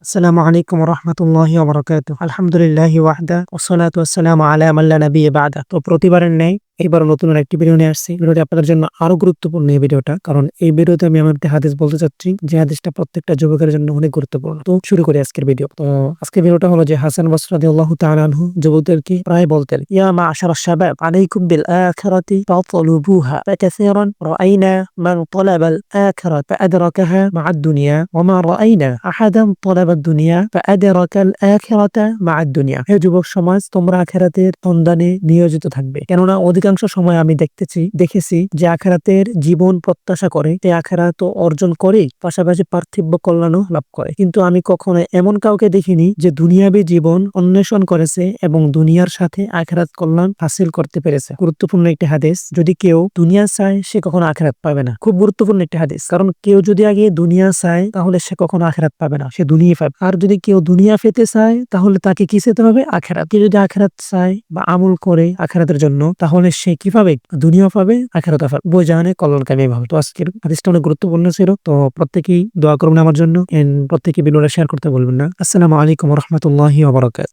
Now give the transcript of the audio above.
আসসালামু আলাইকুম রহমতুল্লাহি ওবরাকাতু। আলহামদুলিল্লাহি ওয়াহদা ওয়াসসালাতু ওয়াসসালামু আলা মান লা নাবিয়্যা বা'দা। তো প্রতিবারের ন্যায় এবারও নতুন আরেকটি ভিডিও নিয়ে আসছি। ভিডিওটি আপনাদের জন্য আরো গুরুত্বপূর্ণ এই ভিডিওটা। কারণ এই ভিডিওতে আমি এমন একটি হাদিস বলতে চাচ্ছি যে হাদিসটা প্রত্যেকটা যুবকের জন্য অনেক গুরুত্বপূর্ণ। তো শুরু করি আজকের ভিডিও। তো আজকের ভিডিওটা হলো যে হাসান বসরি রাদিয়াল্লাহু তাআলা আনহু যুবকদেরকে প্রায় বলতেন, ইয়া মা'শারাশ শাবাব আলাইকুম বিল আখিরাতি ফাতলুবুহা ফাকাসীরান রাআইনা মান তালাবাল আখিরাত ফাআদরাকাহা মা'আদ দুনিয়া ওয়া মা রাআইনা আহাদান তালাবাদ দুনিয়া ফাআদরাকাল আখিরাতা মা'আদ দুনিয়া। হে যুবক সমাজ, তোমরা আখিরাতের সন্ধানে নিয়োজিত থাকবে। কেননা অধিকাংশ সময় আমি দেখেছি যে আখিরাতের জীবন প্রত্যাশা করে, তে আখিরাত অর্জন করে, পাশাপাশি পার্থিব কল্যাণও লাভ করে। কিন্তু আমি কখনো এমন কাউকে দেখিনি যে দুনিয়াবী জীবন অন্বেষণ করেছে এবং দুনিয়ার সাথে আখিরাত কল্যাণ হাসিল করতে পেরেছে। গুরুত্বপূর্ণ একটি হাদিস। যদি কেউ দুনিয়া চায় সে কখনো আখিরাত পাবে না। খুব গুরুত্বপূর্ণ একটি হাদিস। কারণ কেউ যদি আগে দুনিয়া চায় তাহলে সে কখনো আখিরাত পাবে না, সে দুনিয়া পাবে। আর যদি কেউ দুনিয়া পেতে চায় তাহলে তাকে কি চেতে হবে? আখিরাত। কেউ যদি আখিরাত চায় বা আমল করে আখিরাতের জন্য, তাহলে সে কি পাবে? দুনিয়া পাবে, আখিরাতও পাবে। উভয় জাহানে কল্যাণকামী হবে। তো আজকের হাদিসটা অনেক গুরুত্বপূর্ণ ছিল। তো প্রত্যেকেই দোয়া করবেন আমার জন্য, প্রত্যেকেই ভিডিওটা শেয়ার করতে বলবেন না। আসসালামু আলাইকুম ওয়া রাহমাতুল্লাহি ওয়া বারাকাতুহু।